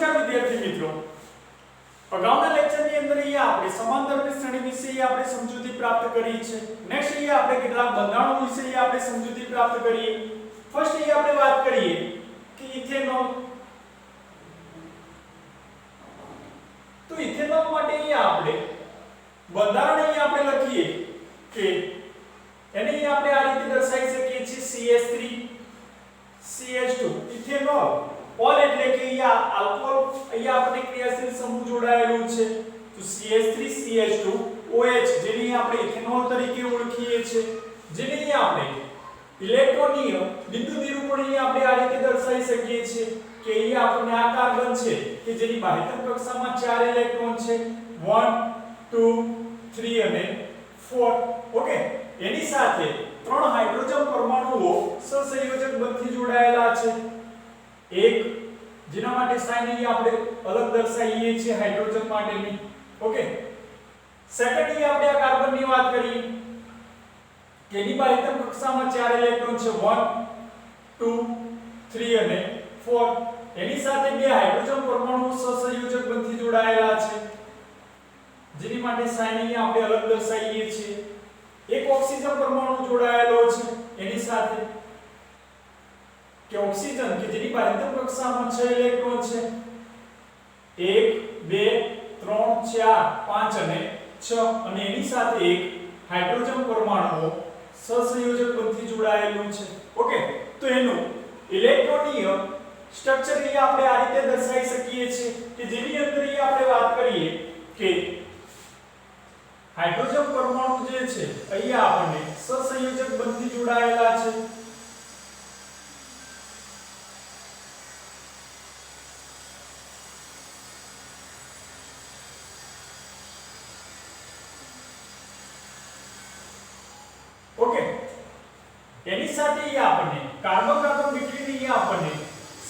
નમસ્કાર વિદ્યાર્થી મિત્રો, અગાઉના લેક્ચરની અંદર અહીંયા આપણે સમાંતરની શ્રેણી વિશે આપણે સમજૂતી પ્રાપ્ત કરી છે. નેક્સ્ટ અહીંયા આપણે કેટલાક બંધારણો વિશે આપણે સમજૂતી પ્રાપ્ત કરીએ. ફર્સ્ટ અહીંયા આપણે વાત કરીએ કે ઇથેનોલ. તો ઇથેનોલ માટે અહીંયા આપણે બંધારણ અહીંયા આપણે લખીએ કે એને અહીંયા આપણે આ રીતે દર્શાવી શકીએ છીએ CH3 CH2 ઇથેનોલ ઓલ એટલે કે અહીંયા આલ્કોહોલ અહીંયા આપણે ક્રિયાશીલ સમૂહ જોડાયેલું છે. તો CH3 CH2 OH જેને આપણે ઇથેનોલ તરીકે ઓળખીએ છીએ, જેને અહીંયા આપણે ઇલેક્ટ્રોનીય બિંદુ નિરૂપણ અહીંયા આપણે આ રીતે દર્શાવી શકીએ છીએ કે અહીંયા આપણને આ કાર્બન છે કે જેની બાહ્યતમ કક્ષામાં 4 ઇલેક્ટ્રોન છે, 1 2 3 અને 4. ઓકે, એની સાથે 3 હાઇડ્રોજન પરમાણુઓ સહસંયોજક બંધથી જોડાયેલા છે. એક જેના માટે સાઇન અહીંયા આપણે અલગ દર્શાવીએ છીએ હાઇડ્રોજન માટેની. ઓકે, સેકન્ડલી આપણે આ કાર્બનની વાત કરીએ કે એની બાહ્યતમ કક્ષામાં 4 ઇલેક્ટ્રોન છે, 1 2 3 અને 4. એની સાથે 2 હાઇડ્રોજન પરમાણુઓ સહસંયોજક બંધથી જોડાયેલા છે, જેની માટે સાઇન અહીંયા આપણે અલગ દર્શાવીએ છીએ. એક ઓક્સિજન પરમાણુ જોડાયેલો છે એની સાથે કે ઓક્સિજન કે જેની બાહ્યતમ કક્ષામાં 6 ઇલેક્ટ્રોન છે, 1 2 3 4 5 અને 6. અને એની સાથે એક હાઇડ્રોજન પરમાણુ સહસંયોજક બંધથી જોડાયેલું છે. ઓકે, તો એનું ઇલેક્ટ્રોનીય સ્ટ્રક્ચર અહીંયા આપણે આ રીતે દર્શાવી શકીએ છીએ કે જેની અંદર આપણે વાત કરીએ કે હાઇડ્રોજન પરમાણુ જે છે અહીંયા આપણને સહસંયોજક બંધથી જોડાયેલા છે. ઓકે, એની સાથે અહીંયા આપણને કાર્બન કાર્બન બિટવીન અહીંયા આપણને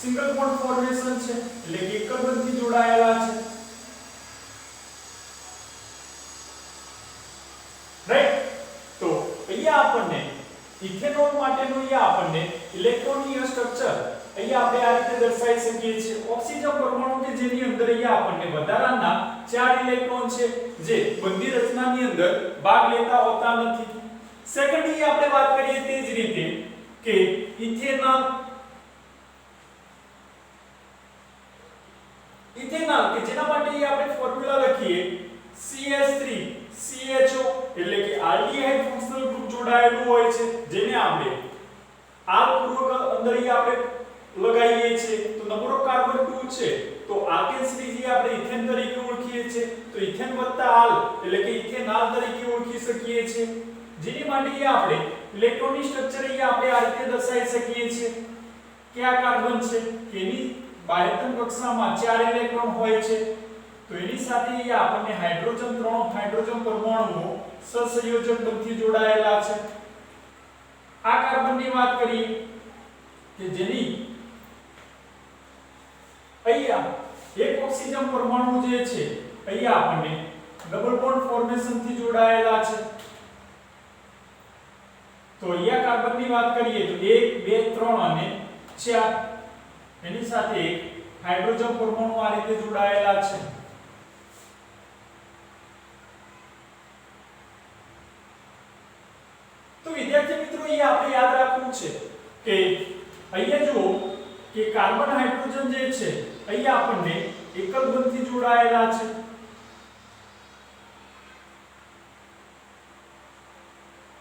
સિંગલ બોન્ડ ફોર્મેશન છે એટલે કે એક જ બંધથી જોડાયેલા છે. રાઈટ, તો અહીંયા આપણને ઇથેનોલ માટેનું અહીંયા આપણને ઇલેક્ટ્રોનીય સ્ટ્રક્ચર અહીંયા આપણે આ રીતે દર્શાવી શકીએ છીએ. ઓક્સિજન પરમાણુ કે જેની અંદર અહીંયા આપણને વધારાના 4 ઇલેક્ટ્રોન છે જે બંધી રચનાની અંદર ભાગ લેતા હોતા નથી. સેકન્ડલી આપણે વાત કરીએ તે જ રીતે કે ઇથેનોલ કે જેના માટે આપણે ફોર્મ્યુલા લખીએ CH3CHO એટલે કે આલ્ડીહાઇડ ફંક્શનલ ગ્રુપ જોડાયેલું હોય છે, જેને આપણે R પૂર્વક અંદર આપણે લગાવીએ છીએ. તો નંબર ઓફ કાર્બન 2 છે, તો આલ્કેન સીરીઝ આપણે ઇથેન તરીકે ઓળખીએ છીએ. તો ઇથેન વત્તા આલ એટલે કે ઇથેનોલ તરીકે ઓળખી શકીએ છીએ, જેની માટે આપણે ઇલેક્ટ્રોનિક સ્ટ્રક્ચર અહીંયા આપણે આ રીતે દર્શાવી શકીએ છીએ કે આ કાર્બન છે કે એની બાહ્યતમ કક્ષામાં 4 ઇલેક્ટ્રોન હોય છે. તો એની સાથે અહીંયા આપણને હાઇડ્રોજન 3 હાઇડ્રોજન પરમાણુઓ સહસંયોજક બંધથી જોડાયેલા છે. આ કાર્બનની વાત કરીએ કે જેની અહીંયા એક ઓક્સિજન પરમાણુ જે છે અહીંયા આપણને ડબલ બોન્ડ ફોર્મેશન થી જોડાયેલા છે. તો અહીંયા કાર્બનની વાત કરીએ તો 1 2 3 અને 4. એની સાથે એક હાઇડ્રોજન પરમાણુ આ રીતે જોડાયેલા છે. તો વિદ્યાર્થી મિત્રો અહીંયા આપણે યાદ રાખવું છે કે અહીંયા જુઓ કે કાર્બન હાઇડ્રોજન જે છે અહીંયા આપણને એકલ બંધથી જોડાયેલા છે.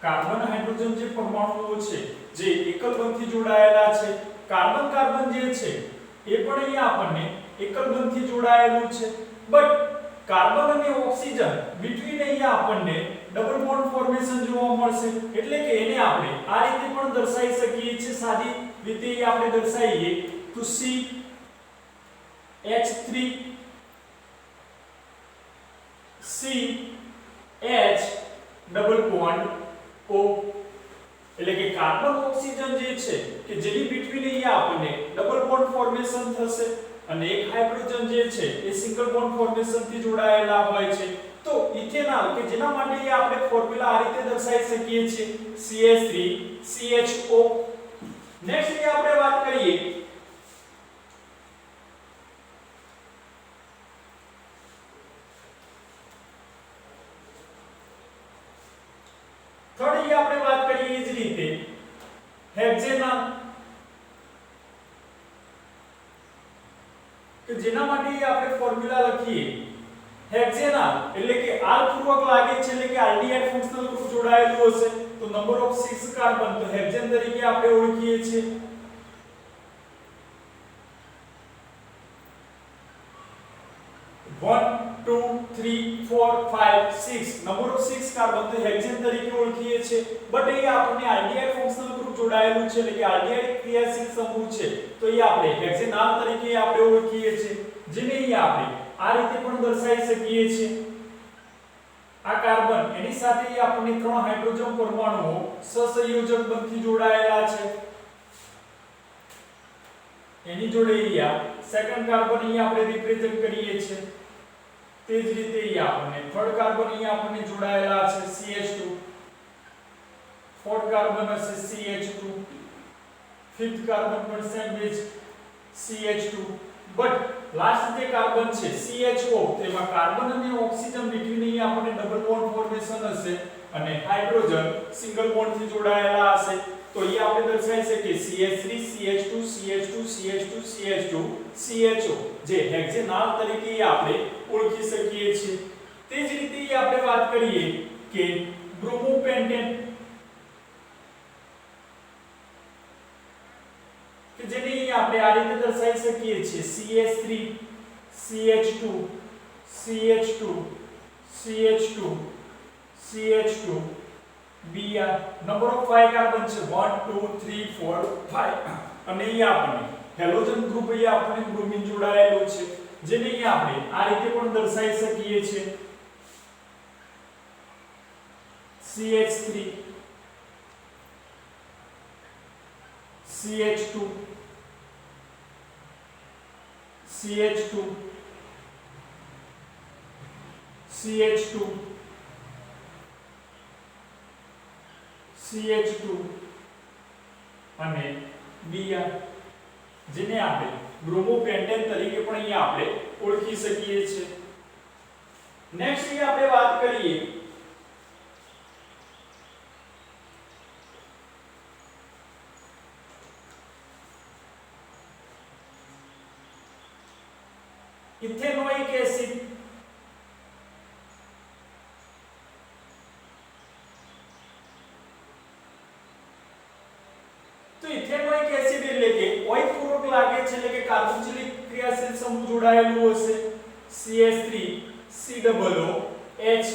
કાર્બન હાઇડ્રોજન જે પરમાણુઓ છે જે એકલ બંધથી જોડાયેલા છે. કાર્બન કાર્બન જે છે એ પણ અહીંયા આપણને એકલ બંધથી જોડાયેલું છે. બટ કાર્બન અને ઓક્સિજન બિટવીન અહીંયા આપણને ડબલ બોન્ડ ફોર્મેશન જોવા મળશે, એટલે કે એને આપણે આ રીતે પણ દર્શાવી શકીએ છીએ. સાદી રીતે આપણે દર્શાવીએ તો CH3 CH double bond O એટલે કે કાર્બન ઓક્સિજન જે છે કે જેની બિટવીન અહીંયા આપણને ડબલ બોન્ડ ફોર્મેશન થશે અને એક હાઇડ્રોજન જે છે એ સિંગલ બોન્ડ ફોર્મેશન થી જોડાયેલા હોય છે. તો ઇથેનોલ કે જેના માટે આપણે ફોર્મ્યુલા આ રીતે દર્શાવી શકીએ છીએ CH3CHO. નેક્સ્ટ આપણે વાત કરીએ થર્ડ એ આપણે વાત કરીએ એ જ રીતે હેક્ઝેનલ કે જેના માટે આપણે ફોર્મ્યુલા લખીએ હેક્ઝેનલ એટલે કે આર પૂર્વક લાગે છે એટલે કે આલ્ડીહાઇડ ફંક્શનલ ગ્રુપ જોડાયેલું હશે તો નંબર ઓફ 6 કાર્બન તો હેક્ઝેન તરીકે આપણે ઓળખીએ છીએ 1 2 3 4 5 6 નંબર ઓફ 6 કાર્બન તો હેક્ઝેન તરીકે ઓળખીએ છીએ બટ એ આપણને આલ્ડીહાઇડ ફંક્શનલ ગ્રુપ જોડાયેલું છે એટલે કે આલ્ડીહાઇડ ક્રિયાશીલ સમૂહ છે તો એ આપણે હેક્ઝેનલ તરીકે આપણે ઓળખીએ છીએ જેને આપણે આ રીતે પણ દર્શાવી શકીએ છીએ આ કાર્બન એની સાથે આપણને 3 હાઇડ્રોજન પરમાણુઓ સહસંયોજક બંધથી જોડાયેલા છે એની જોડે અહીંયા સેકન્ડ કાર્બન અહીંયા આપણે રિપ્રેઝન્ટ કરીએ છીએ તે જ રીતે અહીંયા આપણને થર્ડ કાર્બન અહીંયા આપણને જોડાયેલા છે CH2 ફોર્થ કાર્બન હશે CH2 ફિફ્થ કાર્બન પણ same base CH2 but last જે કાર્બન છે CHO તેમાં કાર્બન અને ઓક્સિજન બિટવીન અહીંયા આપણને ડબલ બોન્ડ ફોર્મેશન હશે અને હાઇડ્રોજન સિંગલ બોન્ડ થી જોડાયેલા હશે તો અહીંયા આપણે દર્શાવી શકીએ CH3 CH2 CH2 CH2 CH2 CHO જે હેક્ઝેનલ તરીકે આપણે ઓળખી શકીએ છીએ તે જ રીતે આપણે વાત કરીએ કે બ્રોમોપેન્ટેન કે જેને આપણે આ રીતે દર્શાવી શકીએ છીએ CH3 CH2 CH2 CH2 CH2 Br number of 5 carbon છે 1 2 3 4 5 અને અહીંયા આપણે હેલોજન ગ્રુપ અહીંયા આપણને બ્રોમિન જોડાયેલું છે જેને અહીંયા આપણે આ રીતે પણ દર્શાવી શકીએ છીએ CH3 CH2 CH2 CH2 CH2 અને Br જેને આપણે બ્રોમોપેન્ટેન તરીકે પણ અહીંયા આપણે ઓળખી શકીએ છીએ નેક્સ્ટ આપણે વાત કરીએ ઇથેનોઇક એસિડ તો ઇથેનોઇક એસિડ એટલે કે ઓઇલ પૂર્વક લાગે છે એટલે કે કાર્બોક્સિલિક ક્રિયાશીલ સમૂહ જોડાયેલું હશે CH3 COOH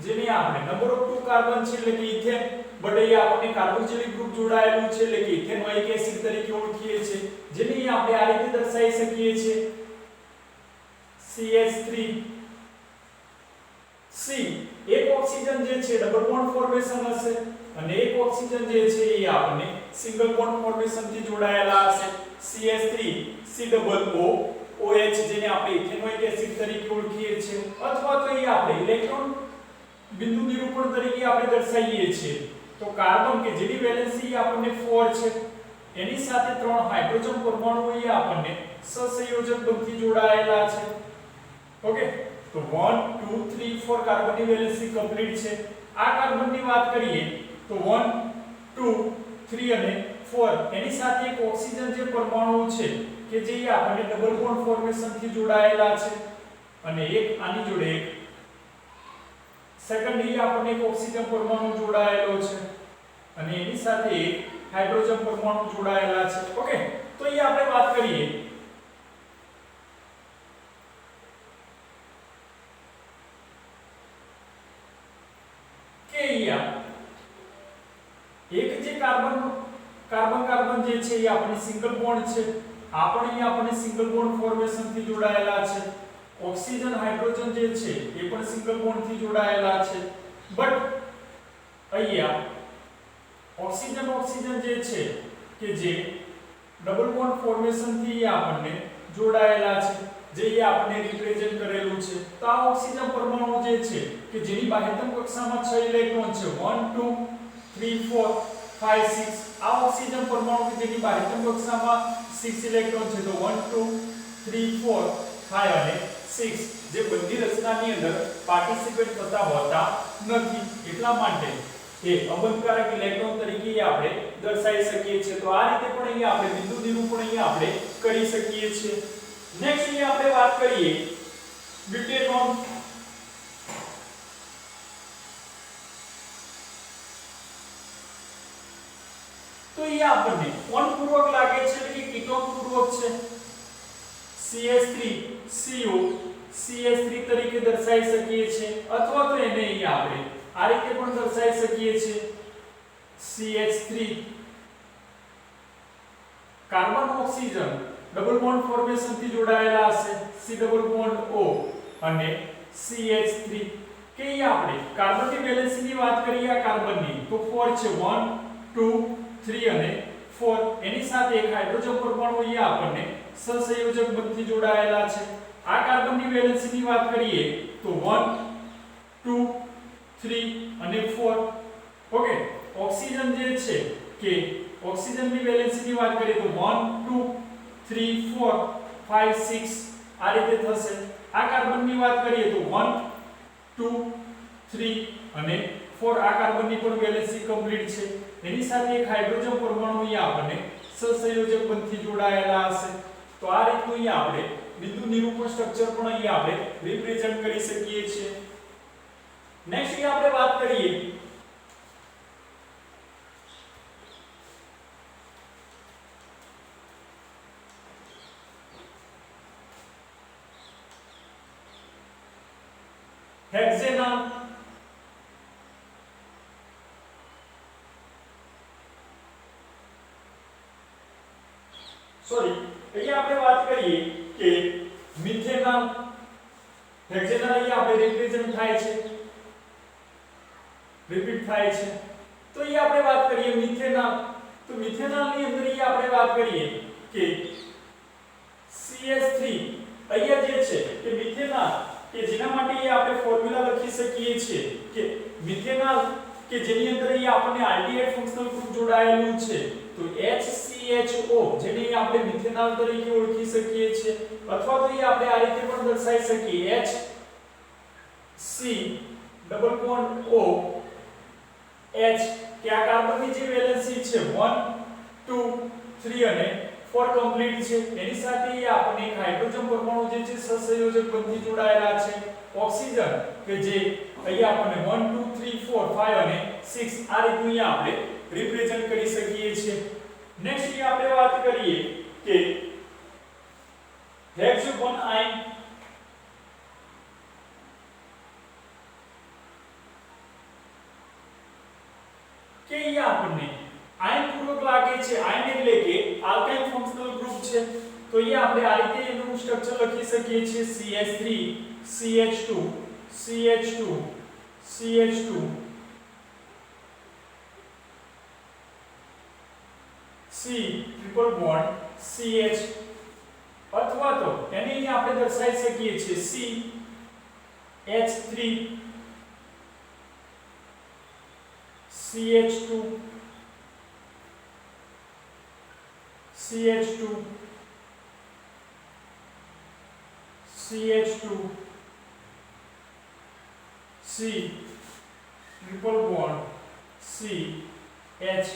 જેને આપણે નંબર ઓફ 2 કાર્બન છે એટલે કે ઇથેન બટ અહીંયા આપણને કાર્બોક્સિલિક ગ્રુપ જોડાયેલું છે એટલે કે ઇથેનોઇક એસિડ તરીકે ઓળખીએ છીએ જેને આપણે આ રીતે દર્શાવી શકીએ છીએ CH3 C એક ઓક્સિજન જે છે ડબલ બોન્ડ ફોર્મેશન હશે અને એક ઓક્સિજન જે છે એ આપણે સિંગલ બોન્ડ ફોર્મેશન થી જોડાયેલા હશે CH3 COOH જેને આપણે ઇથેનોઇક એસિડ તરીકે ઓળખીએ છીએ અથવા તો એ આપણે ઇલેક્ટ્રોન બિંદુ નિરૂપણ તરીકે આપણે દર્શાવીએ છીએ તો કાર્બન કે જેની વેલેન્સી આપણને 4 છે એની સાથે 3 હાઇડ્રોજન પરમાણુઓ એ આપણને સહસંયોજક બંધથી જોડાયેલા છે ઓકે તો 1 2 3 4 કાર્બનની વેલેન્સી કમ્પ્લીટ છે આ કાર્બનની વાત કરીએ તો 1 2 3 અને 4 એની સાથે એક ઓક્સિજન જે પરમાણુ છે કે જે આપણને ડબલ બોન્ડ ફોર્મેશન થી જોડાયેલા છે અને એક આની જોડે એક સેકન્ડ એ આપણને એક ઓક્સિજન પરમાણુ જોડાયેલો છે અને એની સાથે એક હાઇડ્રોજન પરમાણુ જોડાયેલા છે ઓકે તો એ આપણે વાત કરીએ એક જે કાર્બન જે છે એ આપણી સિંગલ બોન્ડ છે આપણે આપણને સિંગલ બોન્ડ ફોર્મેશન થી જોડાયેલા છે ઓક્સિજન હાઇડ્રોજન જે છે એ પણ સિંગલ બોન્ડ થી જોડાયેલા છે બટ અહીંયા ઓક્સિજન જે છે કે જે ડબલ બોન્ડ ફોર્મેશન થી આપણને જોડાયેલા છે જે આપણે રિપ્રેઝન્ટ કરેલું છે તો આ ઓક્સિજન પરમાણુ જે છે કે જેની બાહ્યતમ કક્ષામાં 6 ઇલેક્ટ્રોન છે 1 2 3 4 5 6 આ ઓક્સિજન પરમાણુ કે જેની બાહ્યતમ કક્ષામાં 6 ઇલેક્ટ્રોન છે તો 1 2 3 4 5 અને 6 જે બંધી રચનાની અંદર પાર્ટિસિપેટ થતા હોતા નથી એટલા માટે એ અબંધકારક ઇલેક્ટ્રોન તરીકે આપણે દર્શાવી શકીએ છીએ. તો આ રીતે પણ અહીંયા આપણે બિંદુ નિરૂપણ અહીંયા આપણે કરી શકીએ છીએ. નેક્સ્ટ અહીંયા આપણે વાત કરીએ બ્યુટેનોન. તો અહીંયા આપણને કોણ પૂર્વક લાગે છે એટલે કે કીટોન પૂર્વક છે. CH3CO CH3 તરીકે દર્શાવી શકીએ છીએ અથવા તો એને અહીંયા આપણે આ રીતે પણ દર્શાવી શકીએ છીએ. CH3 carbon oxygen double bond formation થી જોડાયેલા હશે C ડબલ બોન્ડ O અને CH3 કે અહીંયા આપણે કાર્બનની વેલેન્સીની વાત કરીએ આ કાર્બનની તો 4 છે 1 2 3 અને 4 એની સાથે એક હાઇડ્રોજન પરમાણુ અહીંયા આપણને સહસંયોજક બંધથી જોડાયેલા છે. આ કાર્બનની વેલેન્સીની વાત કરીએ તો 1 2 3 અને 4. ઓકે, ઓક્સિજન જે છે કે ઓક્સિજનની વેલેન્સીની વાત કરીએ તો 1 2 3 4 5 6 આ રીતે થશે. આ કાર્બનની વાત કરીએ તો 1 2 3 અને 4 આ કાર્બનની પણ વેલેન્સી કમ્પ્લીટ છે. એની સાથે એક હાઇડ્રોજન પરમાણુ અહીંયા આપણને સહસંયોજક બંધથી જોડાયેલા હશે. તો આ રીતનું અહીંયા આપણે બિંદુ નિરૂપણ સ્ટ્રક્ચર પણ અહીંયા આપણે રિપ્રેઝન્ટ કરી શકીએ છીએ. નેક્સ્ટ અહીંયા આપણે વાત કરીએ હેક્ઝેનોન. સોરી, અહીંયા આપણે વાત કરીએ કે મિથેનોલ. હેક્ઝેનોન અહીંયા આપણે રિપ્રેઝન્ટ થાય છે, રિપીટ થાય છે. તો અહીંયા આપણે વાત કરીએ મિથેનોલ. તો મિથેનોલની અંદર અહીંયા આપણે વાત કરીએ કે CH3 અહીંયા જે છે કે મિથેનોલ કે જેના માટે આપણે ફોર્મ્યુલા લખી શકીએ છીએ કે મિથેનોલ કે જેની અંદર અહીંયા આપણને આલ્ડિહાઇડ ફંક્શનલ ગ્રુપ જોડાયેલું છે તો HCHO જેને આપણે મિથેનોલ તરીકે ઓળખી શકીએ છીએ અથવા તો એ આપણે આ રીતે પણ દર્શાવી શકીએ HC double bond O H કે આ કાર્બનની જે વેલેન્સી છે 1 2 3 અને 4 કમ્પ્લીટ છે. એની સાથે આપણને એક હાઇડ્રોજન પરમાણુ જે છે સહસંયોજક બંધથી જોડાયેલા છે. ઓક્સિજન કે જે અહીંયા આપણને 1 2 3 4 5 અને 6 આ રીતનું અહીંયા આપણે રિપ્રેઝન્ટ કરી શકીએ છીએ. નેક્સ્ટ અહીંયા આપણે વાત કરીએ કે હેક્ઝોન આયન. કે અહીંયા આપણને આયન પૂર્વક લાગે છે. આયન એટલે કે આલ્કાઇલ ફંક્શનલ ગ્રુપ છે. તો અહીંયા આપણે આ રીતે એનું સ્ટ્રક્ચર લખી શકીએ છીએ CH3 CH2 CH2 CH2 C triple bond CH અથવા તો એને અહીંયા આપણે દર્શાવી શકીએ છીએ CH3 CH2 CH2 CH2 C triple bond CH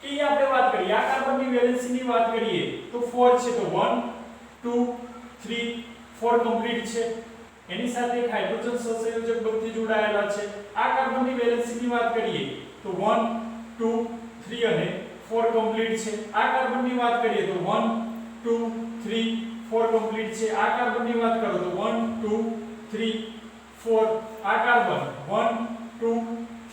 કે આપણે વાત કરીએ આ કાર્બનની વેલેન્સીની વાત કરીએ તો 4 છે તો 1 2 3 4 કમ્પ્લીટ છે. એની સાથે એક હાઇડ્રોજન સહસંયોજક બંધથી જોડાયેલા છે. આ કાર્બનની વેલેન્સીની વાત કરીએ તો 1 2 3 અને 4 કમ્પ્લીટ છે. આ કાર્બનની વાત કરીએ તો 1 2 3 4 કમ્પ્લીટ છે. આ કાર્બનની વાત કરો તો 1 2 3 4 આ કાર્બન 1 2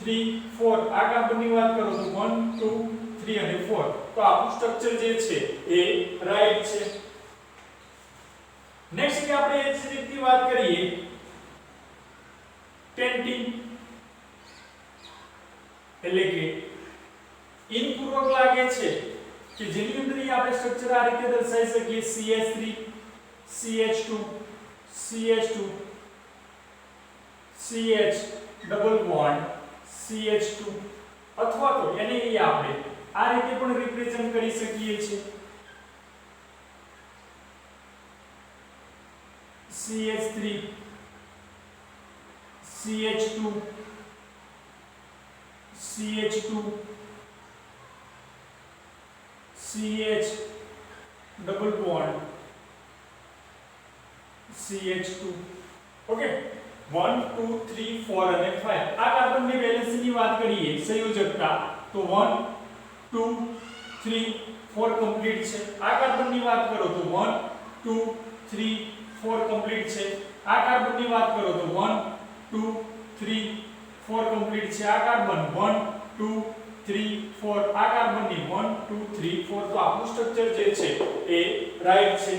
3 4 આ કાર્બનની વાત કરો તો 1 2 3 અને 4. તો આપણું સ્ટ્રક્ચર જે છે એ રાઈટ છે. નેક્સ્ટ કે આપણે એ જ રીતની વાત કરીએ પેન્ટીન એટલે કે ઇન પૂર્વક લાગે છે કે જેની અંદર આપણે સ્ટ્રક્ચર આ રીતે દર્શાવી શકીએ CH3 CH2 CH2 CH double bond CH2 અથવા તો એને આપણે આ રીતે પણ રિપ્રેઝન્ટ કરી શકીએ છીએ CH3 CH2 CH CH2 CH double bond CH2 okay 1 2 3 4 અને 5 આ કાર્બનની વેલેન્સની વાત કરીએ સંયોજકતા તો 1 2 3 4 કમ્પ્લીટ છે આ કાર્બનની વાત કરો તો 1 2 3 4 કમ્પ્લીટ છે આ કાર્બનની વાત કરો તો 1 2 3 4 કમ્પ્લીટ છે આ કાર્બન 1 2 3 4 આ કાર્બનની 1 2 3 4 તો આપણું સ્ટ્રક્ચર જે છે એ રાઈટ છે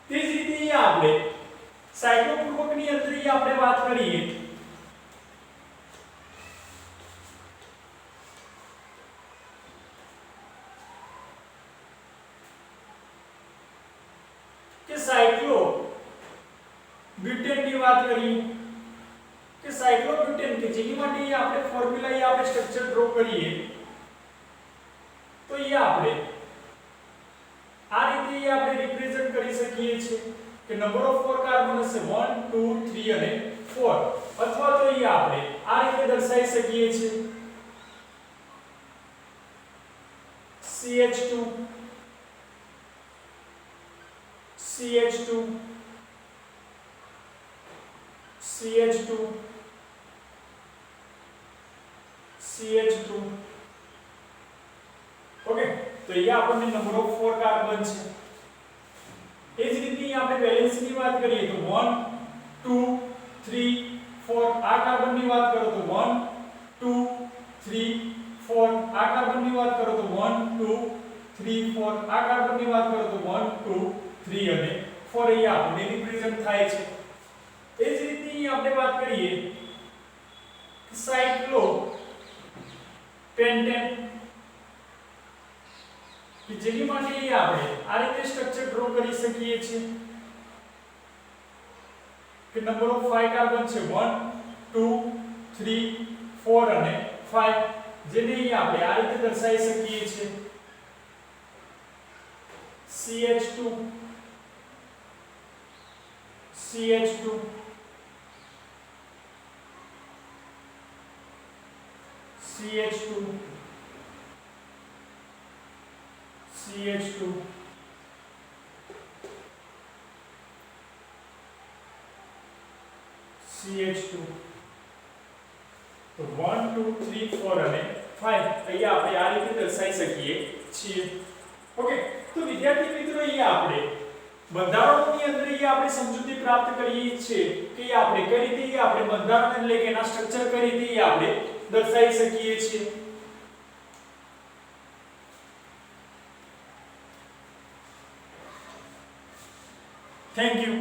તે જ રીતે અહીંયા આપણે સાયક્લોપૂર્વકની અંદર આપણે વાત કરીએ કે સાયક્લો બ્યુટેન ની વાત કરીએ કે સાયક્લો બ્યુટેન કે જેની માટે આપણે ફોર્મ્યુલા આપણે સ્ટ્રક્ચર ડ્રો કરીએ તો એ આપણે આ રીતે આપણે રિપ્રેઝન્ટ કરી શકીએ છીએ કે નંબર ઓફ 4 કાર્બન હશે 1 2 3 અને 4 અથવા તો એ આપણે આ રીતે દર્શાવી શકીએ છીએ CH2 CH2 CH2 CH2 okay તો એ આપણને નંબર ઓફ 4 કાર્બન છે એ જ રીતે આપણે વેલેન્સની વાત કરીએ તો 1 2 3 4 આ કાર્બનની વાત કરો તો 1 2 3 4 આ કાર્બનની વાત કરો તો 1 2 3 4 આ કાર્બનની વાત કરો તો 1 2 3 અને 4 એ આપણે રિપ્રેઝન્ટ થાય છે એ જ રીતે આપણે વાત કરીએ કે સાયક્લો પેન્ટેન કે જેની માટે આપણે આ રીતે સ્ટ્રક્ચર ડ્રો કરી શકીએ છીએ કે નંબર ઓફ 5 કાર્બન છે 1 2 3 4 અને 5 જેને આપણે આ રીતે દર્શાવી શકીએ છીએ CH2 CH2 CH2 CH2 CH2 તો 1 2 3 4 અને 5 અહીંયા આપણે આ રીતે દર્શાવી શકીએ છીએ ઓકે તો વિદ્યાર્થી મિત્રો અહીંયા આપણે બંધારણોની અંદર આપણે સમજૂતી પ્રાપ્ત કરીએ છીએ કે આપણે કઈ રીતે આપણે બંધારણ એટલે કે એના સ્ટ્રક્ચર કઈ રીતે આપણે દર્શાવી શકીએ છીએ થેન્ક યુ